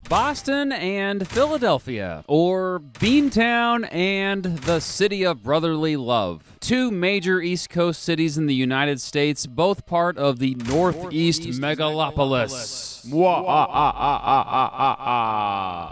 Boston and Philadelphia, or Beantown and the City of Brotherly Love. Two major East Coast cities in the United States, both part of the Northeast Megalopolis.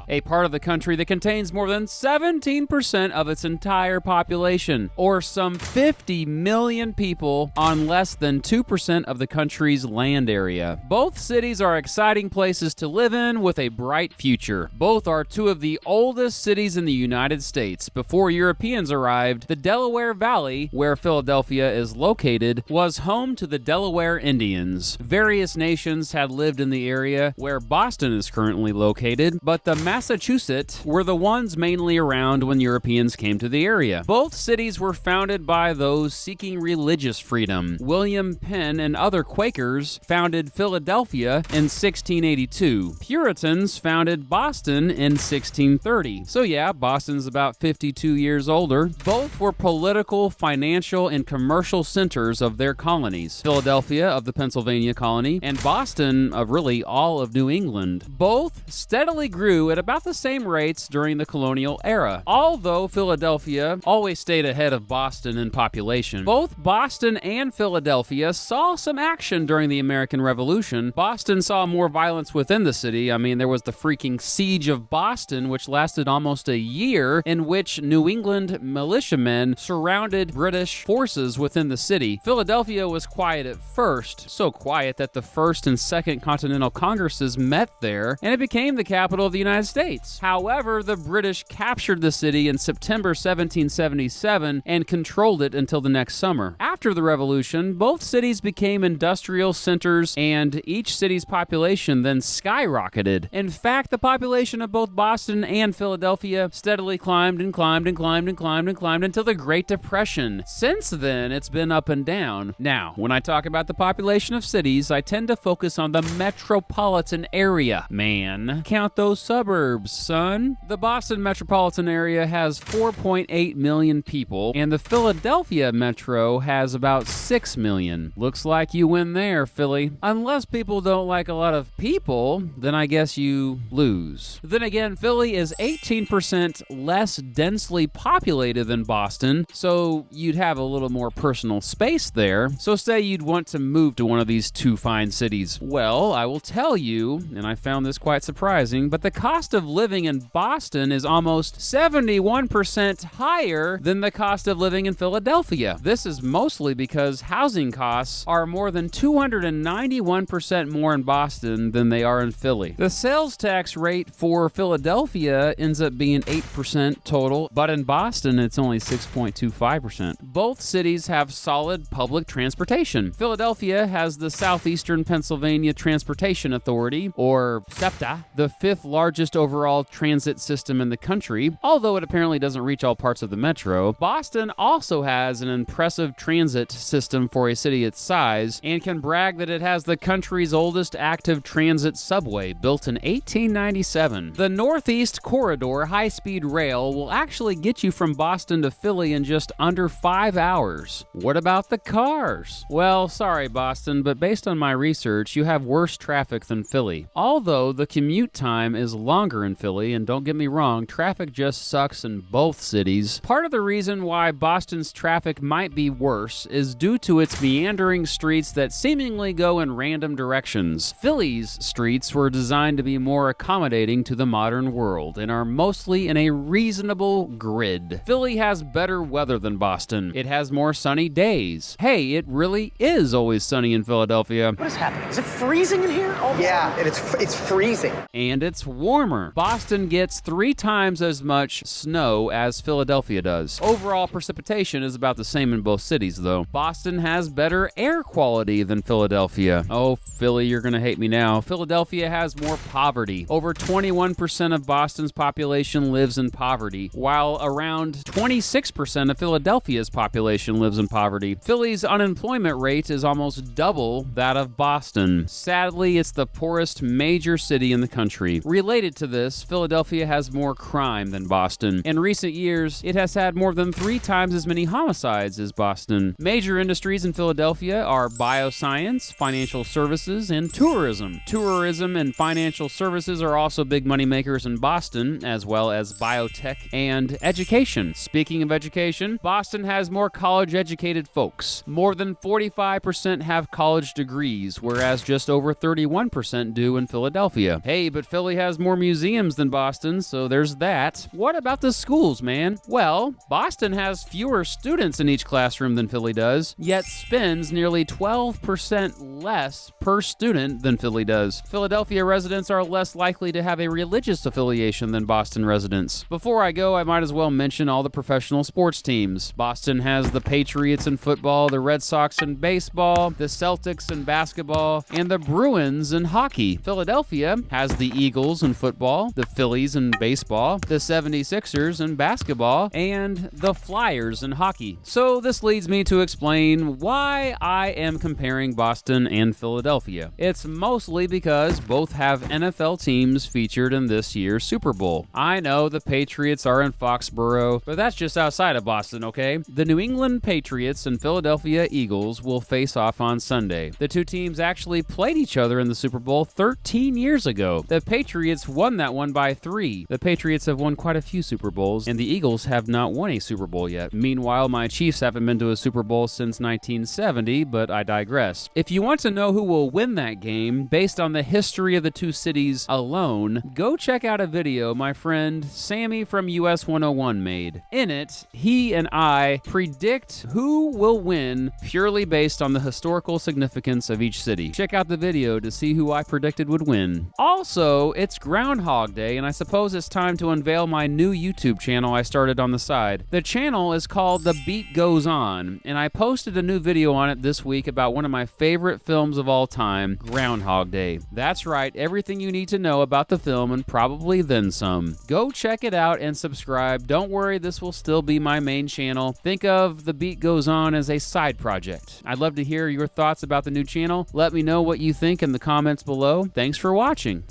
A part of the country that contains more than 17% of its entire population, or some 50 million people on less than 2% of the country's land area. Both cities are exciting places to live in with a bright future. Both are two of the oldest cities in the United States. Before Europeans arrived, the Delaware Valley, where Philadelphia is located, was home to the Delaware Indians. Various nations had lived in the area where Boston is currently located, but the Massachusetts were the ones mainly around when Europeans came to the area. Both cities were founded by those seeking religious freedom. William Penn and other Quakers founded Philadelphia in 1682. Puritans founded Boston in 1630. So yeah, Boston's about 52 years older. Both were political, financial, and commercial centers of their colonies. Philadelphia of the Pennsylvania colony, and Boston of really all of New England. Both steadily grew at about the same rates during the colonial era. Although Philadelphia always stayed ahead of Boston in population, both Boston and Philadelphia saw some action during the American Revolution. Boston saw more violence within the city. I mean, there was the freaking Siege of Boston, which lasted almost a year, in which New England militiamen surrounded British forces within the city. Philadelphia was quiet at first, so quiet that the First and Second Continental Congresses met there, and it became the capital of the United States. However, the British captured the city in September 1777 and controlled it until the next summer. After the Revolution, both cities became industrial centers, and each city's population then skyrocketed. In fact, the population of both Boston and Philadelphia steadily climbed and climbed and climbed and climbed and climbed until the Great Depression. Since then, it's been up and down. Now, when I talk about the population of cities, I tend to focus on the metropolitan area. Man, count those suburbs, son. The Boston metropolitan area has 4.8 million people, and the Philadelphia metro has about 6 million. Looks like you win there, Philly. Unless people don't like a lot of people, then I guess you lose. Then again, Philly is 18% less densely populated than Boston, so you'd have a little more personal space there. So say you'd want to move to one of these two fine cities. Well, I will tell you, and I found this quite surprising, but the cost of living in Boston is almost 71% higher than the cost of living in Philadelphia. This is mostly because housing costs are more than 291% more in Boston than they are in Philly. The sales tax rate for Philadelphia ends up being 8% total, but in Boston it's only 6.25%. Both cities have solid public transportation. Philadelphia has the Southeastern Pennsylvania Transportation Authority, or SEPTA, the fifth largest overall transit system in the country, although it apparently doesn't reach all parts of the metro. Boston also has an impressive transit system for a city its size, and can brag that it has the country's oldest active transit subway, built in 1897. The Northeast Corridor high-speed rail will actually get you from Boston to Philly in just under 5 hours. What about the cars? Well, sorry, Boston, but based on my research, you have worse traffic than Philly. Although the commute time is longer in Philly, and don't get me wrong, traffic just sucks in both cities. Part of the reason why Boston's traffic might be worse is due to its meandering streets that seemingly go in random directions. Philly's streets were designed to be more accommodating to the modern world and are mostly in a reasonable grid. Philly has better weather than Boston. It has more sunny days. Hey, it really is always sunny in Philadelphia. What is happening? Is it freezing in here? Yeah, and it's freezing. And it's warmer. Boston gets 3 times as much snow as Philadelphia does. Overall precipitation is about the same in both cities, though. Boston has better air quality than Philadelphia. Oh, Philly, you're gonna hate me now. Philadelphia has more poverty. Over 21% of Boston's population lives in poverty, while around 26% of Philadelphia's population lives in poverty. Philly's unemployment rate is almost double that of Boston. Sadly, it's the poorest major city in the country. Related to this, Philadelphia has more crime than Boston. In recent years, it has had more than 3 times as many homicides as Boston. Major industries in Philadelphia are bioscience, financial services, and tourism. Tourism and financial services are also big moneymakers in Boston, as well as biotech and education. Speaking of education, Boston has more college-educated folks. More than 45% have college degrees, whereas just over 31% do in Philadelphia. Hey, but Philly has more museums than Boston, so there's that. What about the schools, man? Well, Boston has fewer students in each classroom than Philly does, yet spends nearly 12% less per student than Philly does. Philadelphia residents are less likely to have a religious affiliation than Boston residents. Before I go, I might as well mention all the professional sports teams. Boston has the Patriots in football, the Red Sox in baseball, the Celtics in basketball, and the Bruins in hockey. Philadelphia has the Eagles in football, the Phillies in baseball, the 76ers in basketball, and the Flyers in hockey. So this leads me to explain why I am comparing Boston and Philadelphia. It's mostly because both have NFL teams featured in this year's Super Bowl. I know the Patriots are in Foxborough, but that's just outside of Boston, okay? The New England Patriots and Philadelphia Eagles will face off on Sunday. The two teams actually played each other in the Super Bowl 13 years ago. The Patriots won that one by 3. The Patriots have won quite a few Super Bowls, and the Eagles have not won a Super Bowl yet. Meanwhile, my Chiefs haven't been to a Super Bowl since 1970, but I digress. If you want to know who will win that game, based on the history of the two cities alone, go check out a video my friend Sammy from US 101 made. In it, he and I predict who will win purely based on the historical significance of each city. Check out the video to see who I predicted would win. Also, it's Groundhog Day, and I suppose it's time to unveil my new YouTube channel I started on the side. The channel is called The Beat Goes On, and I posted a new video on it this week about one of my favorite films of all time, Groundhog Day. That's right, everything you need to know about the film and probably then some. Go check it out and subscribe. Don't worry, this will still be my main channel. Think of The Beat Goes On as a side project. I'd love to hear your thoughts about the new channel. Let me know what you think in the comments below. Thanks for watching.